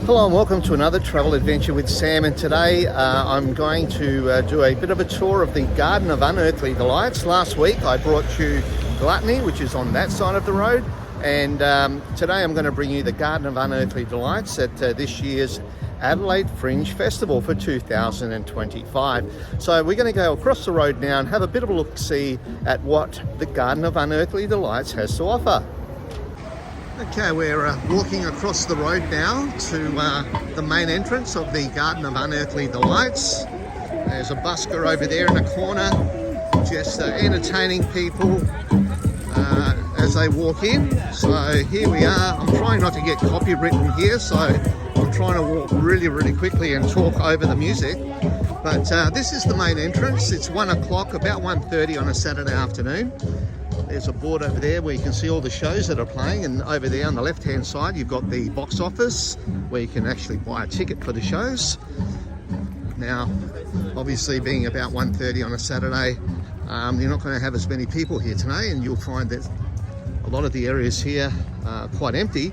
Hello and welcome to another travel adventure with Sam, and today I'm going to do a bit of a tour of the Garden of Unearthly Delights. Last week I brought you Gluttony, which is on that side of the road, and today I'm going to bring you the Garden of Unearthly Delights at this year's Adelaide Fringe Festival for 2025. So we're going to go across the road now and have a bit of a look-see at what the Garden of Unearthly Delights has to offer. Okay, we're walking across the road now to the main entrance of the Garden of Unearthly Delights. There's a busker over there in the corner, just entertaining people as they walk in. So here we are. I'm trying not to get copywritten here, so I'm trying to walk really quickly and talk over the music. But this is the main entrance. It's 1 o'clock, about 1:30 on a Saturday afternoon. There's a board over there where you can see all the shows that are playing, and over there on the left hand side you've got the box office where you can actually buy a ticket for the shows. Now obviously, being about 1:30 on a Saturday, you're not going to have as many people here today, and you'll find that a lot of the areas here are quite empty.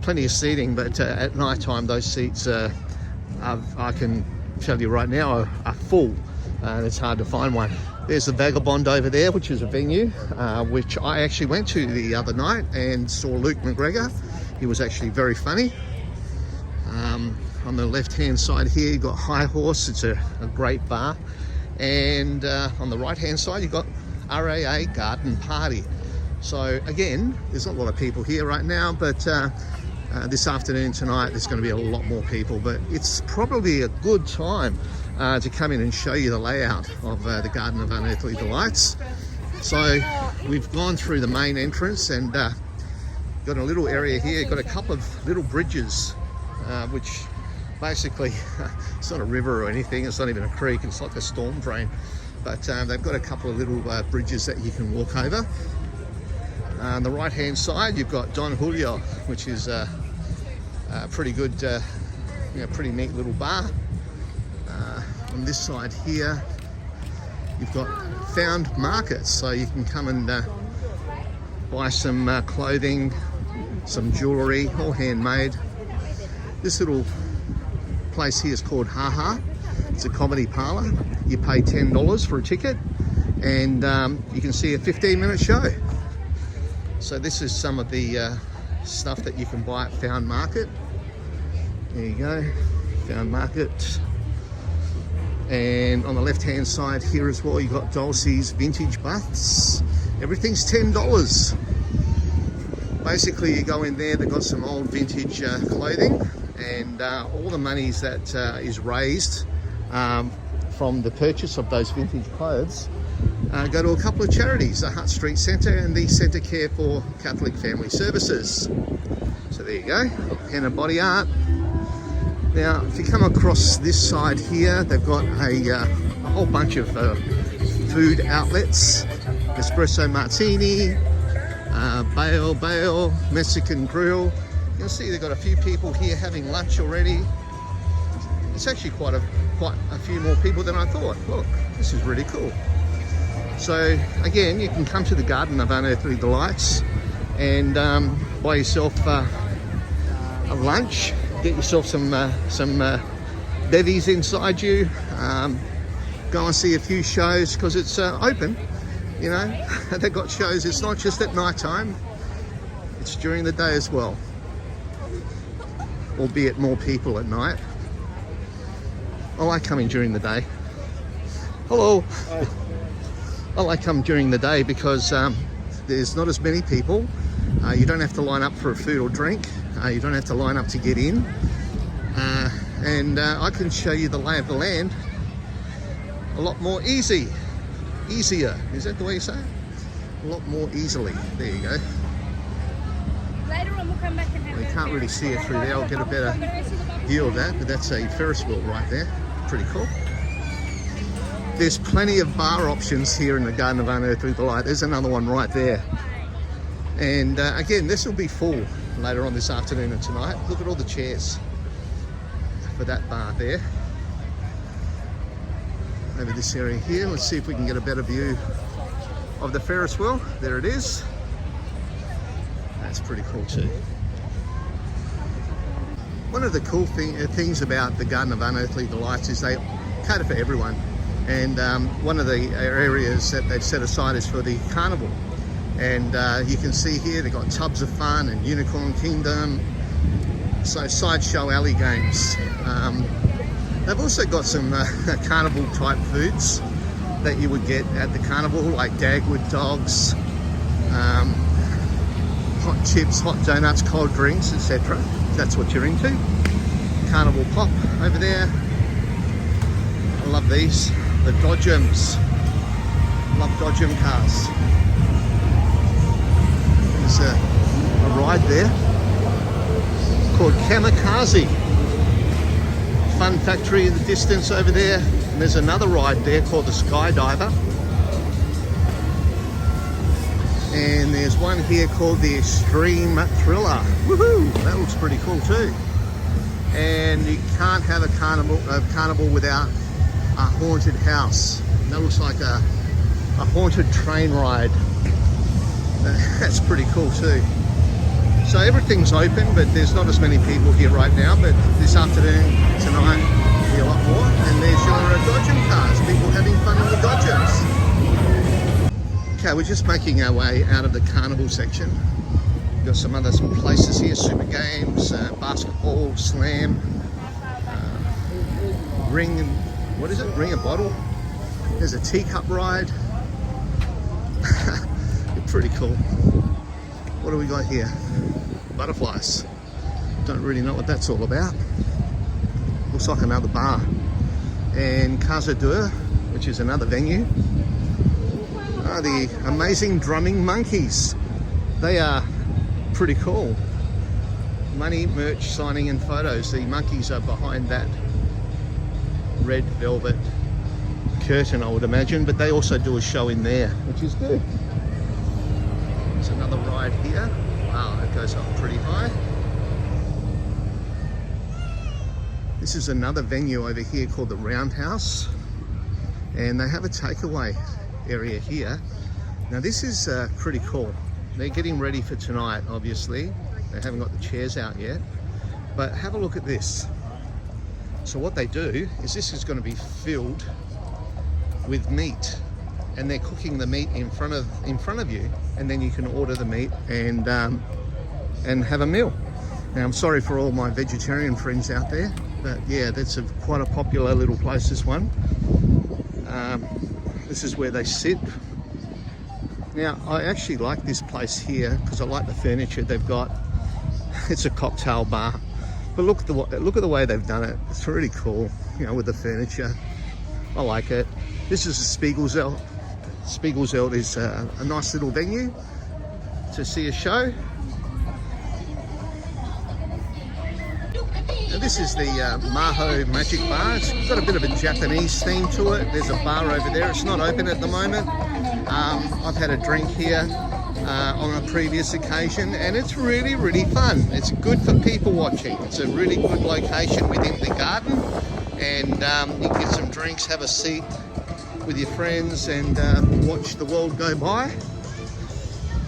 Plenty of seating, but at night time those seats I can tell you right now are full. It's hard to find one. There's the Vagabond over there, which is a venue which I actually went to the other night and saw Luke McGregor. He was actually very funny. On the left hand side here you've got High Horse. It's a great bar, and on the right hand side you've got RAA Garden Party. So again, there's not a lot of people here right now, but this afternoon, tonight, there's going to be a lot more people. But it's probably a good time to come in and show you the layout of the Garden of Unearthly Delights. So we've gone through the main entrance and got a little area here. Got a couple of little bridges, which basically it's not a river or anything. It's not even a creek. It's like a storm drain. But they've got a couple of little bridges that you can walk over. On the right hand side you've got Don Julio, which is a pretty good, pretty neat little bar. On this side here you've got Found Markets, so you can come and buy some clothing, some jewellery, all handmade. This little place here is called Haha. It's a comedy parlour. You pay $10 for a ticket, and you can see a 15-minute show. So this is some of the stuff that you can buy at Found Market. There you go, Found Market. And on the left hand side here as well you've got Dulcie's Vintage Busts. Everything's $10. Basically you go in there, they've got some old vintage clothing, and all the monies that is raised from the purchase of those vintage clothes go to a couple of charities, the Hutt Street Centre and the Centre Care for Catholic Family Services. So there you go, pen and body art. Now if you come across this side here, they've got a whole bunch of food outlets. Espresso Martini, Bale, Mexican Grill. You'll see they've got a few people here having lunch already. It's actually quite a few more people than I thought. Look, this is really cool. So again, you can come to the Garden of Unearthly Delights and buy yourself a lunch, get yourself some bevies inside you, go and see a few shows, because it's open, you know. They've got shows. It's not just at night time, it's during the day as well, albeit more people at night. I like coming during the day. Hello. Hi. I like coming during the day because there's not as many people. You don't have to line up for a food or drink. You don't have to line up to get in. And I can show you the lay of the land a lot more easier. Is that the way you say it? A lot more easily. There you go. Later on we'll come back and have You can't really see it through there. I'll get a better view of that, but that's a Ferris wheel right there. Pretty cool. There's plenty of bar options here in the Garden of Unearthly Delight. There's another one right there. And again, this will be full later on this afternoon and tonight. Look at all the chairs for that bar there. Over this area here, let's see if we can get a better view of the Ferris wheel. There it is. That's pretty cool too. One of the cool things about the Garden of Unearthly Delights is they cater for everyone. And one of the areas that they've set aside is for the carnival. And you can see here they've got Tubs of Fun and Unicorn Kingdom, so sideshow alley games. They've also got some carnival type foods that you would get at the carnival, like Dagwood dogs, hot chips, hot donuts, cold drinks, etc. That's what you're into. Carnival pop over there. I love these. The Dodgems. Love Dodgem cars. There's a ride there called Kamikaze. Fun factory in the distance over there. And there's another ride there called the Skydiver. And there's one here called the Extreme Thriller. Woohoo! That looks pretty cool too. And you can't have a carnival without a haunted house. That looks like a haunted train ride. That's pretty cool too. So everything's open, but there's not as many people here right now. But this afternoon, tonight, there'll be a lot more. And there's your Dodgem cars, people having fun in the Dodgems. Okay, we're just making our way out of the carnival section. We've got some places here, super games, basketball, slam, ring a bottle. There's a teacup ride. Pretty cool. What do we got here? Butterflies. Don't really know what that's all about. Looks like another bar. And Casa Dure, which is another venue. The amazing drumming monkeys. They are pretty cool. Money, merch, signing and photos. The monkeys are behind that red velvet curtain, I would imagine, but they also do a show in there, which is good. There's another ride here. Wow, that goes up pretty high. This is another venue over here called the Roundhouse, and they have a takeaway area here. Now this is pretty cool. They're getting ready for tonight, obviously. They haven't got the chairs out yet, but have a look at this. So what they do is this is going to be filled with meat, and they're cooking the meat in front of you, and then you can order the meat and have a meal. Now I'm sorry for all my vegetarian friends out there, but yeah, that's quite a popular little place, this one. This is where they sit. Now I actually like this place here because I like the furniture they've got. It's a cocktail bar, but look at the way they've done it. It's really cool, you know, with the furniture. I like it. This is a Spiegelzelt. Spiegelzelt is a nice little venue to see a show. Now this is the Maho Magic Bar. It's got a bit of a Japanese theme to it. There's a bar over there. It's not open at the moment. I've had a drink here on a previous occasion, and it's really, really fun. It's good for people watching. It's a really good location within the garden, and you can get some drinks, have a seat with your friends, and watch the world go by.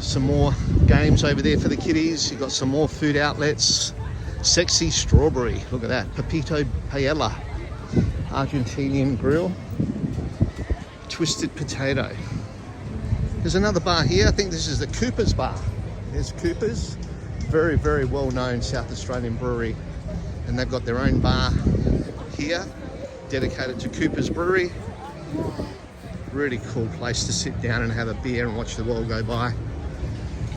Some more games over there for the kiddies. You've got some more food outlets. Sexy Strawberry, look at that. Pepito Paella, Argentinian grill. Twisted Potato. There's another bar here. I think this is the Cooper's bar. There's Cooper's, very, very well known South Australian brewery, and they've got their own bar here dedicated to Cooper's Brewery. Really cool place to sit down and have a beer and watch the world go by.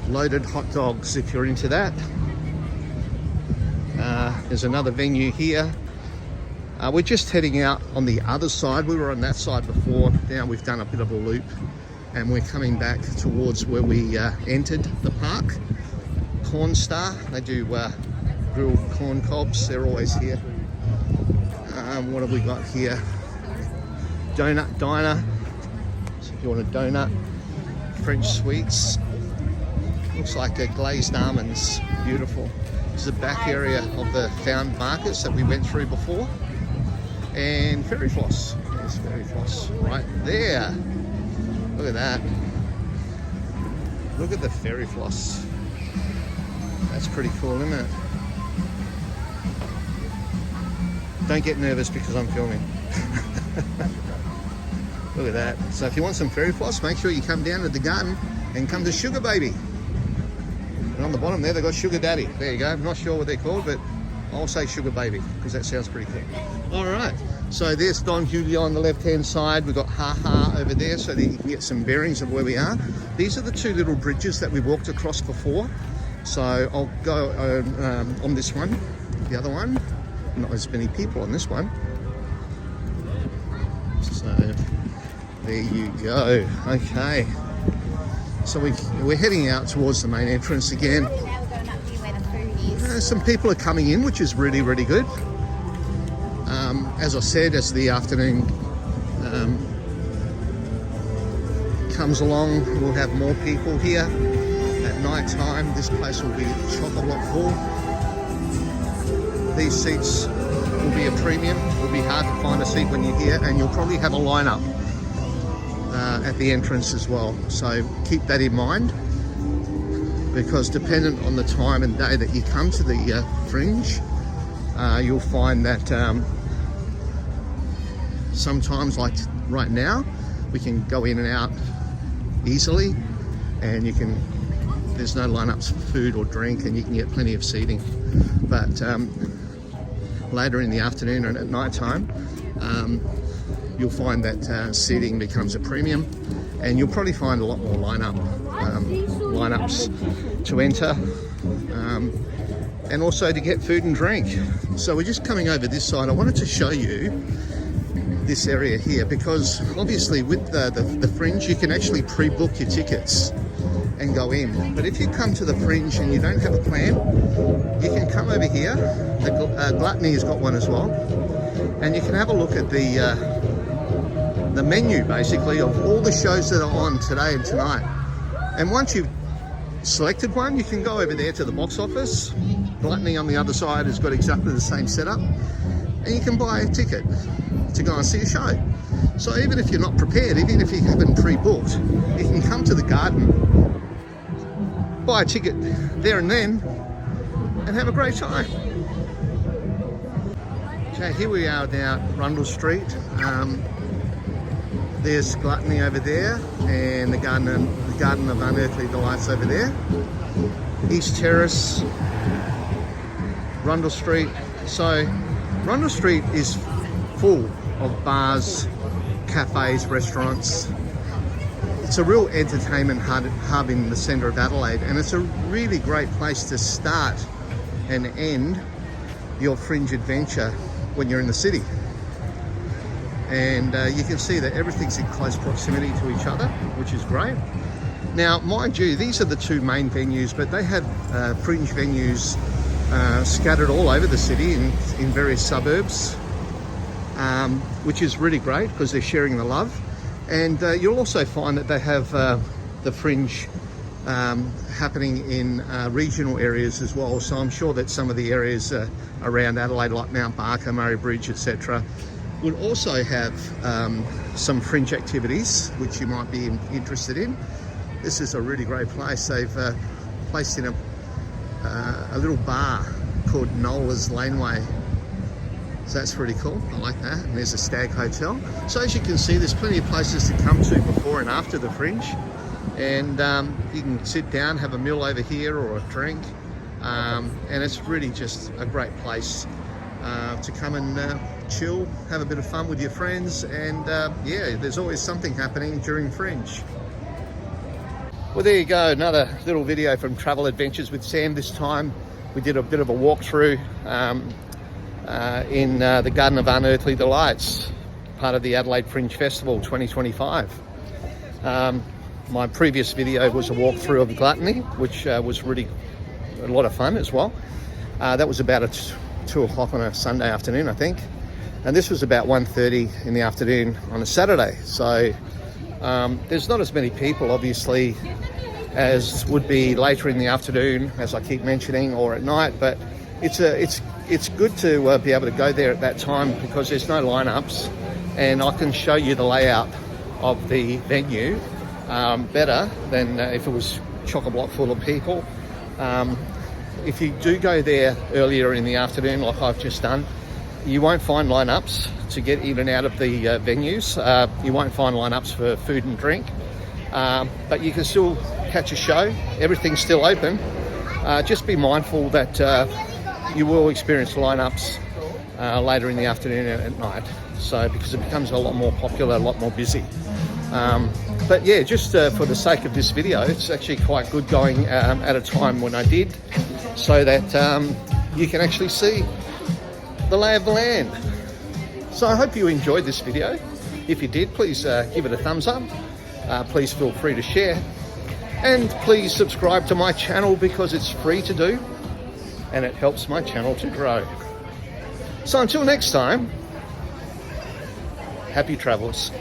Loaded hot dogs if you're into that. There's another venue here. We're just heading out on the other side. We were on that side before. Now we've done a bit of a loop, and we're coming back towards where we entered the park. Corn Star, they do grilled corn cobs. They're always here. What have we got here? Donut Diner. So if you want a donut. French sweets. Looks like they're glazed almonds. Beautiful. This is the back area of the found markets that we went through before. And fairy floss. There's fairy floss right there. Look at that. Look at the fairy floss. That's pretty cool, isn't it? Don't get nervous because I'm filming. Look at that. So if you want some fairy floss, make sure you come down to the garden and come to Sugar Baby. And on the bottom there, they've got Sugar Daddy. There you go. I'm not sure what they're called, but I'll say Sugar Baby because that sounds pretty cool. All right. So there's Don Julio on the left-hand side. We've got Ha Ha over there so that you can get some bearings of where we are. These are the two little bridges that we walked across before. So I'll go on this one. The other one, not as many people on this one. So there you go. Okay. So we're heading out towards the main entrance again. Now we're going up here where the food is. Some people are coming in, which is really, really good. As I said, as the afternoon comes along, we'll have more people here. At night time, this place will be chock-a-block full. These seats will be a premium. It will be hard to find a seat when you're here, and you'll probably have a lineup at the entrance as well. So keep that in mind, because dependent on the time and day that you come to the Fringe, you'll find that sometimes, like right now, we can go in and out easily, and there's no lineups for food or drink, and you can get plenty of seating. But later in the afternoon and at night time, you'll find that seating becomes a premium, and you'll probably find a lot more lineups to enter, and also to get food and drink. So we're just coming over this side. I wanted to show you this area here because obviously with the Fringe, you can actually pre-book your tickets and go in. But if you come to the Fringe and you don't have a plan, you can come over here. The Gluttony has got one as well, and you can have a look at the menu basically of all the shows that are on today and tonight. And once you've selected one, you can go over there to the box office. Gluttony on the other side has got exactly the same setup, and you can buy a ticket to go and see a show. So even if you're not prepared, even if you haven't pre-booked, you can come to the garden, buy a ticket there and then, and have a great time. Okay, here we are now at Rundle Street. There's Gluttony over there, and the Garden of Unearthly Delights over there. East Terrace, Rundle Street. So Rundle Street is full of bars, cafes, restaurants. It's a real entertainment hub in the centre of Adelaide, and it's a really great place to start and end your Fringe adventure when you're in the city. And you can see that everything's in close proximity to each other, which is great. Now, mind you, these are the two main venues, but they have Fringe venues scattered all over the city in various suburbs, which is really great because they're sharing the love. And you'll also find that they have the Fringe happening in regional areas as well. So I'm sure that some of the areas around Adelaide, like Mount Barker, Murray Bridge, etc., would also have some Fringe activities which you might be interested in. This is a really great place. They've placed in a little bar called Nola's Laneway. So that's pretty cool. I like that. And there's a Stag Hotel. So as you can see, there's plenty of places to come to before and after the Fringe. And you can sit down, have a meal over here or a drink. And it's really just a great place to come and chill, have a bit of fun with your friends. And yeah, there's always something happening during Fringe. Well, there you go. Another little video from Travel Adventures with Sam. This time we did a bit of a walkthrough in the Garden of Unearthly Delights, part of the Adelaide Fringe Festival 2025. My previous video was a walkthrough of Gluttony, which was really a lot of fun as well. That was about 2 o'clock on a Sunday afternoon, I think. And this was about 1:30 in the afternoon on a Saturday. So there's not as many people, obviously, as would be later in the afternoon, as I keep mentioning, or at night. But it's good to be able to go there at that time because there's no lineups, and I can show you the layout of the venue better than if it was chock-a-block full of people. If you do go there earlier in the afternoon, like I've just done, you won't find lineups to get in and out of the venues. You won't find lineups for food and drink, but you can still catch a show. Everything's still open. Just be mindful that you will experience lineups later in the afternoon and at night. So because it becomes a lot more popular, a lot more busy. But yeah, just for the sake of this video, it's actually quite good going at a time when I did, so that you can actually see the lay of the land. So I hope you enjoyed this video. If you did, please give it a thumbs up. Please feel free to share, and please subscribe to my channel because it's free to do and it helps my channel to grow. So until next time, happy travels.